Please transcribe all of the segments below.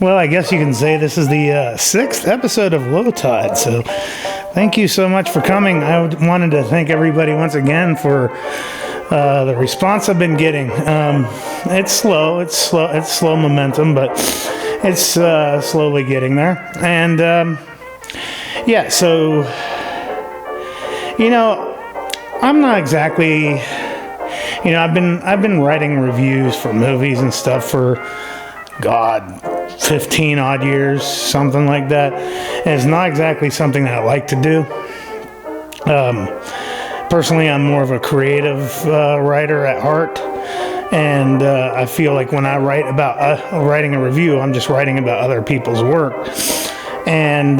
Well, I guess you can say this is the sixth episode of Low Tide, so thank you so much for coming. I wanted to thank everybody once again for the response I've been getting. It's slow momentum, but it's slowly getting there. And yeah, so I'm not exactly, I've been writing reviews for movies and stuff for 15 odd years, something like that. And it's not exactly something that I like to do. Personally, I'm more of a creative writer at heart, and I feel like when I write about writing a review, I'm just writing about other people's work. And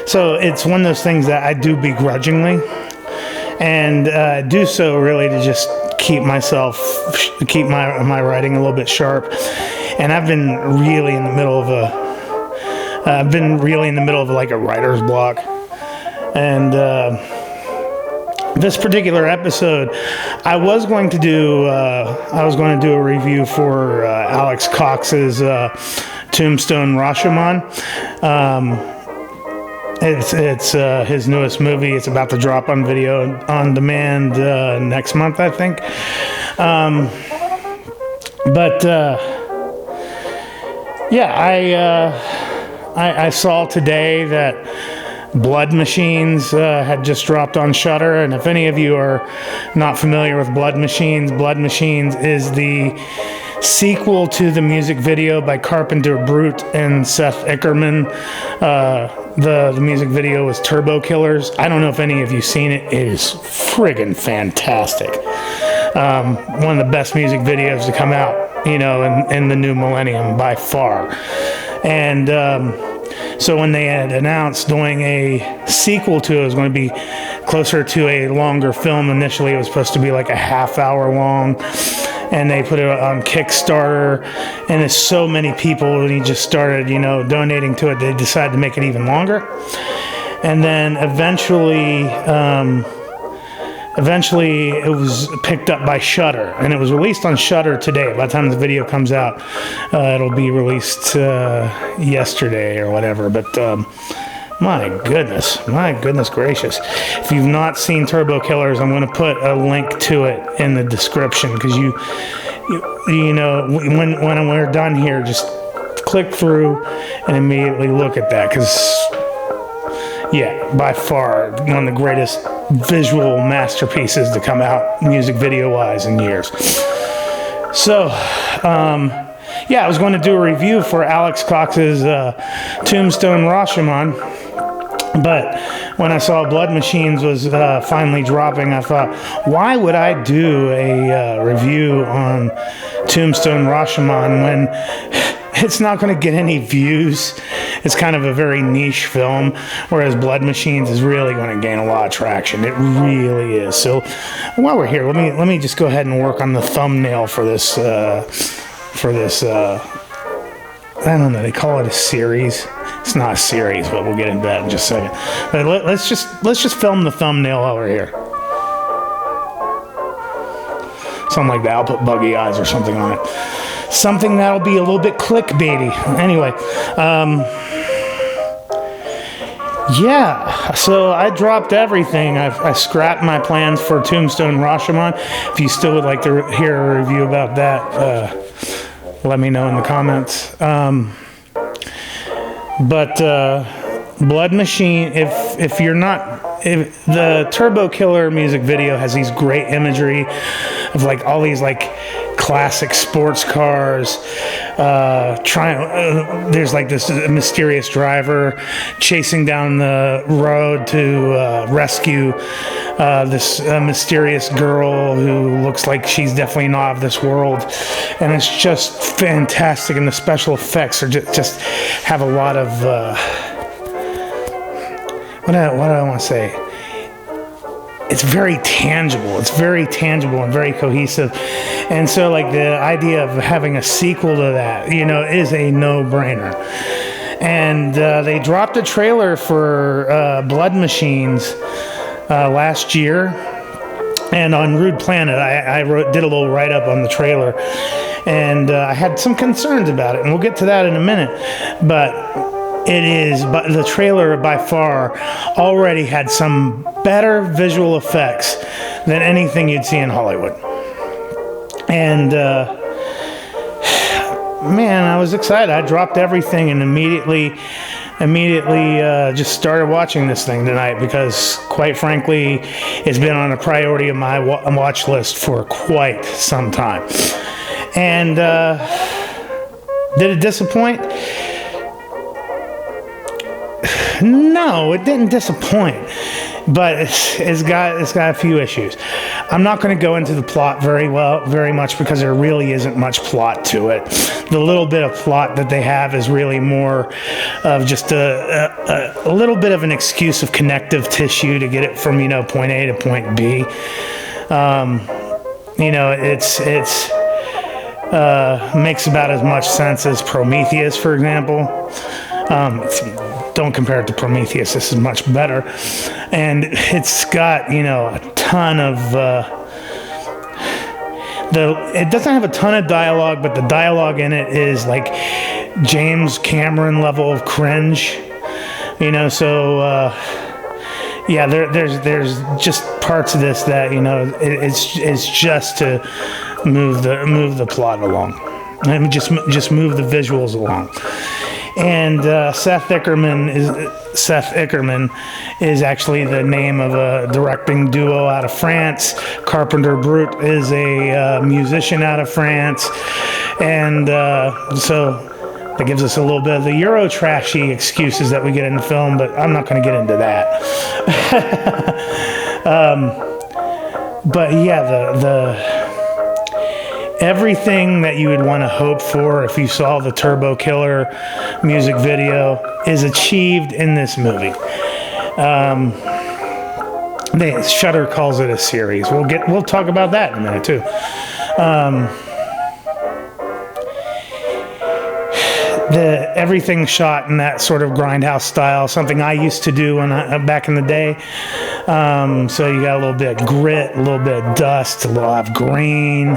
so it's one of those things that I do begrudgingly, and do so really to just keep my writing a little bit sharp. And I've been really in the middle of like a writer's block. And this particular episode, I was going to do a review for Alex Cox's Tombstone Rashomon. It's his newest movie. It's about to drop on video on demand next month, I think. I saw today that Blood Machines had just dropped on Shudder, and if any of you are not familiar with Blood Machines is the sequel to the music video by Carpenter, Brut, and Seth Ickerman. The music video was Turbo Killers. I don't know if any of you seen it. It is friggin' fantastic. One of the best music videos to come out, in the new millennium by far. And so when they had announced doing a sequel to it, it was going to be closer to a longer film. Initially, it was supposed to be like a half-hour long, and they put it on Kickstarter, and there's so many people, and he just started, donating to it. They decided to make it even longer, and then eventually it was picked up by Shudder, and it was released on Shudder today. By the time the video comes out, it'll be released yesterday or whatever. But my goodness gracious! If you've not seen Turbo Killers, I'm going to put a link to it in the description, because when we're done here, just click through and immediately look at that, because by far one of the greatest visual masterpieces to come out music video wise in years. So yeah, I was going to do a review for Alex Cox's Tombstone Rashomon, but when I saw Blood Machines was finally dropping, I thought, why would I do a review on Tombstone Rashomon when it's not going to get any views? It's kind of a very niche film, whereas Blood Machines is really going to gain a lot of traction. It really is. So while we're here, let me just go ahead and work on the thumbnail for this. I don't know. They call it a series. It's not a series, but we'll get into that in just a second. But let's just film the thumbnail over here. Something like that. I'll put buggy eyes or something on it. Something that'll be a little bit clickbaity. Anyway, yeah, so I dropped everything. I scrapped my plans for Tombstone Rashomon. If you still would like to hear a review about that, let me know in the comments. But Blood Machine, if you're not... If the Turbo Killer music video has these great imagery of like all these like classic sports cars, there's like this mysterious driver chasing down the road to rescue this mysterious girl who looks like she's definitely not of this world, and it's just fantastic, and the special effects are just have a lot of what do I want to say? It's very tangible. It's very tangible and very cohesive. And so, like, the idea of having a sequel to that, is a no-brainer. And they dropped a trailer for Blood Machines last year. And on Rude Planet, I did a little write-up on the trailer. And I had some concerns about it. And we'll get to that in a minute. But the trailer by far already had some better visual effects than anything you'd see in Hollywood. And man, I was excited. I dropped everything and immediately just started watching this thing tonight because, quite frankly, it's been on a priority of my watch list for quite some time. And did it disappoint? No, it didn't disappoint, but it's got a few issues. I'm not going to go into the plot very much because there really isn't much plot to it. The little bit of plot that they have is really more of just a little bit of an excuse of connective tissue to get it from point A to point B. It's makes about as much sense as Prometheus, for example. Don't compare it to Prometheus. This is much better. And it's got, a ton of... it doesn't have a ton of dialogue, but the dialogue in it is like James Cameron level of cringe. So... yeah, there's just parts of this that, it's just to move the plot along. And just move the visuals along. And Seth Ickerman is actually the name of a directing duo out of France. Carpenter Brut is a musician out of France, and so that gives us a little bit of the Euro trashy excuses that we get in the film. But I'm not going to get into that. But yeah, the everything that you would want to hope for if you saw the Turbo Killer music video is achieved in this movie. Shudder calls it a series. We'll talk about that in a minute too. Everything shot in that sort of grindhouse style, something I used to do back in the day. So you got a little bit of grit, a little bit of dust, a lot of grain,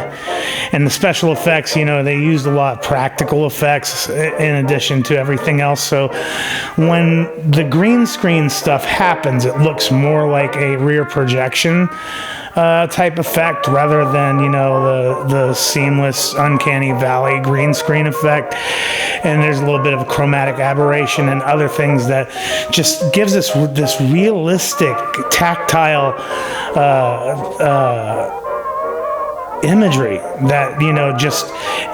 and the special effects. They used a lot of practical effects in addition to everything else. So when the green screen stuff happens, it looks more like a rear projection type effect rather than the seamless uncanny valley green screen effect. And there's a little bit of chromatic aberration and other things that just gives us this realistic tactile imagery that, just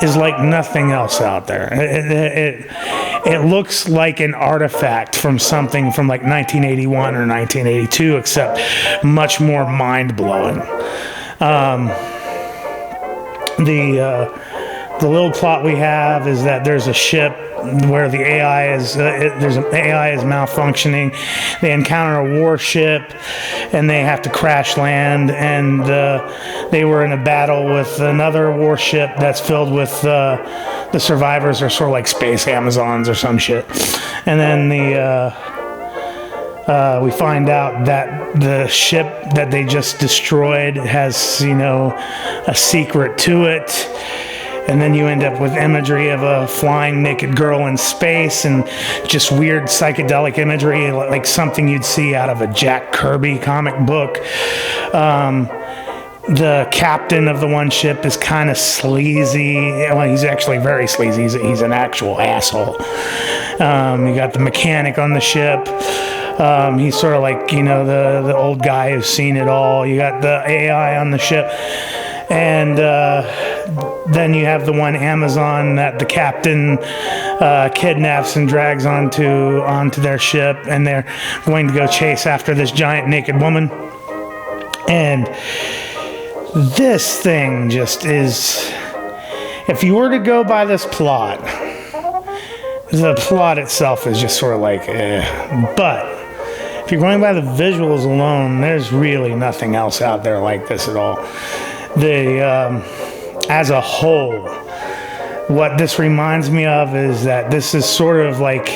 is like nothing else out there. It looks like an artifact from something from like 1981 or 1982, except much more mind-blowing. The little plot we have is that there's a ship where the AI is AI is malfunctioning. They encounter a warship, and they have to crash land. And they were in a battle with another warship that's filled with the survivors are sort of like space Amazons or some shit. And then we find out that the ship that they just destroyed has, a secret to it. And then you end up with imagery of a flying naked girl in space and just weird psychedelic imagery, like something you'd see out of a Jack Kirby comic book. The captain of the one ship is kind of sleazy. Well, he's actually very sleazy. He's an actual asshole. You got the mechanic on the ship. He's sort of like, the old guy who's seen it all. You got the AI on the ship. And then you have the one Amazon that the captain kidnaps and drags onto their ship, and they're going to go chase after this giant naked woman. And this thing just is, if you were to go by this plot, the plot itself is just sort of like, But if you're going by the visuals alone, there's really nothing else out there like this at all. As a whole, what this reminds me of is that this is sort of like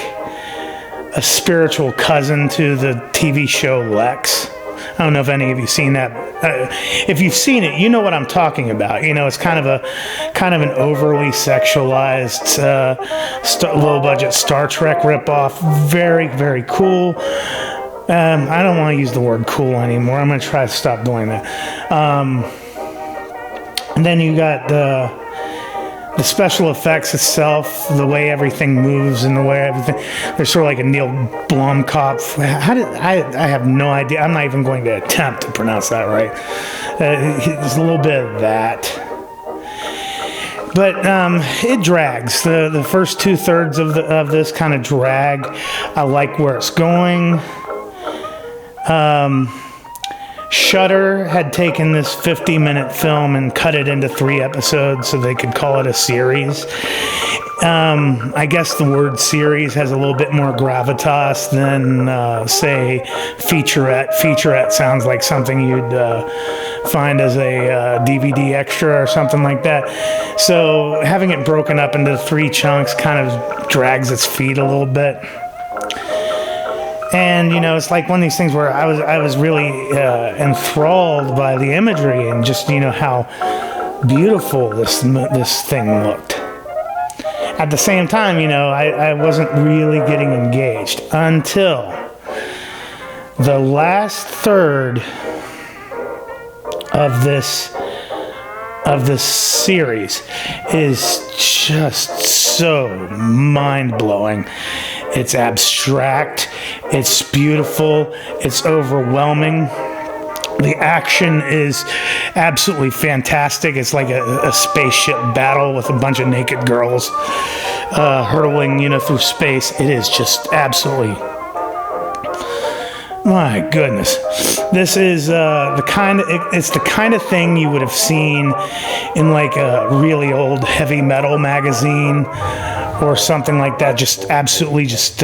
a spiritual cousin to the TV show Lex. I don't know if any of you seen that. If you've seen it, you know what I'm talking about. It's kind of an overly sexualized, low-budget Star Trek ripoff. Very, very cool. I don't want to use the word cool anymore. I'm going to try to stop doing that. And then you got the special effects itself, the way everything moves and the way everything. There's sort of like a Neil Blomkamp. I have no idea. I'm not even going to attempt to pronounce that right. There's a little bit of that. But it drags. The first 2/3 of this kind of drag. I like where it's going. Shudder had taken this 50-minute film and cut it into 3 episodes so they could call it a series. I guess the word series has a little bit more gravitas than, say, featurette. Featurette sounds like something you'd find as a DVD extra or something like that. So having it broken up into 3 chunks kind of drags its feet a little bit. And, it's like one of these things where I was really enthralled by the imagery and just, how beautiful this thing looked. At the same time, I wasn't really getting engaged until the last third of this series is just so mind-blowing. It's abstract, it's beautiful, it's overwhelming. The action is absolutely fantastic. It's like a spaceship battle with a bunch of naked girls hurtling, through space. It is just absolutely, my goodness. This is it's the kind of thing you would have seen in like a really old heavy metal magazine or something like that. Just absolutely just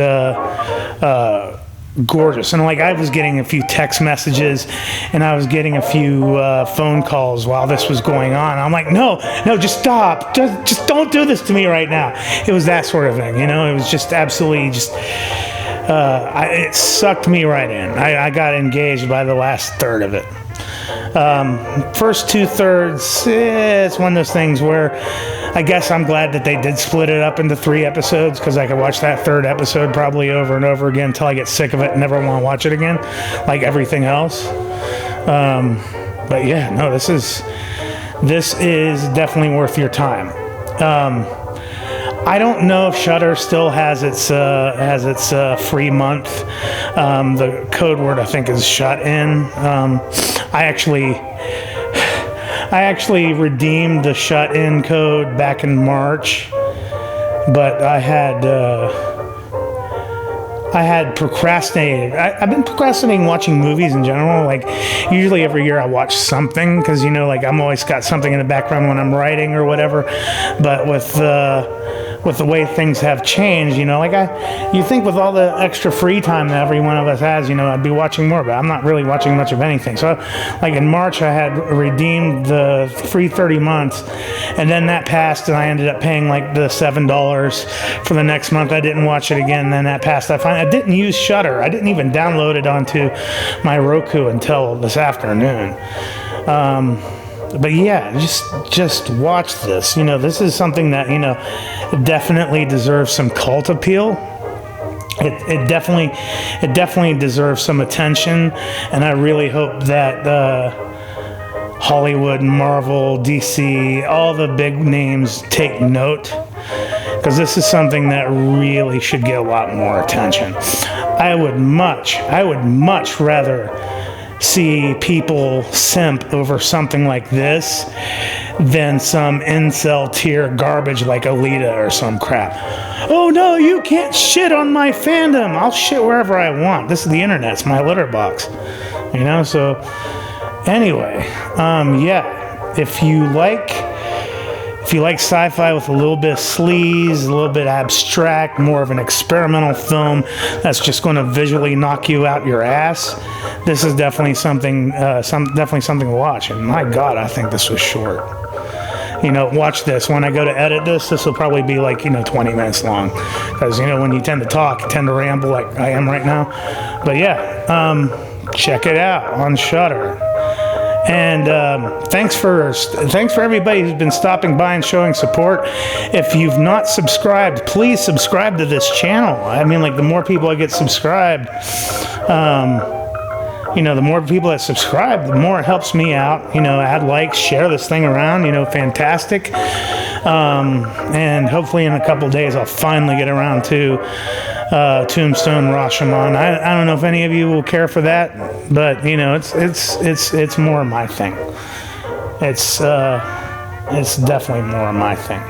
gorgeous. And like I was getting a few text messages and I was getting a few phone calls while this was going on. I'm like, no, just stop. Just don't do this to me right now. It was that sort of thing, It was just absolutely just it sucked me right in. I got engaged by the last third of it. First 2/3, it's one of those things where I guess I'm glad that they did split it up into 3 episodes because I could watch that 3rd episode probably over and over again until I get sick of it and never want to watch it again, like everything else. But yeah, no, this is definitely worth your time. I don't know if Shudder still has its free month. I actually redeemed the shut-in code back in March, but I had procrastinated. I've been procrastinating watching movies in general. Like, usually every year I watch something because, you know, like I'm always got something in the background when I'm writing or whatever. But with the way things have changed, you know, like you think with all the extra free time that every one of us has, you know, I'd be watching more, but I'm not really watching much of anything. So, like in March, I had redeemed the free 30 months, and then that passed, and I ended up paying like the $7 for the next month. I didn't watch it again. Then that passed. I didn't use Shudder. I didn't even download it onto my Roku until this afternoon. But yeah, just watch this. You know, this is something that, you know, definitely deserves some cult appeal. It definitely deserves some attention, and I really hope that Hollywood, Marvel, DC, all the big names take note, because this is something that really should get a lot more attention. I would much rather see people simp over something like this than some incel tier garbage like Alita or some crap. Oh no, you can't shit on my fandom. I'll shit wherever I want. This is the internet. It's my litter box. You know, so anyway, yeah, if you like sci-fi with a little bit of sleaze, a little bit abstract, more of an experimental film that's just going to visually knock you out your ass, this is definitely something to watch. And my God, I think this was short. You know, watch this. When I go to edit this will probably be like, you know, 20 minutes long. Because, you know, when you tend to talk, you tend to ramble like I am right now. But yeah, check it out on Shudder. And thanks for everybody who's been stopping by and showing support. If you've not subscribed, please subscribe to this channel. I mean, like, the more people that get subscribed, you know, the more people that subscribe, the more it helps me out. You know, add likes, share this thing around, you know, fantastic. And hopefully in a couple days I'll finally get around to Tombstone Rashomon. I don't know if any of you will care for that, but you know, it's more my thing. It's definitely more my thing.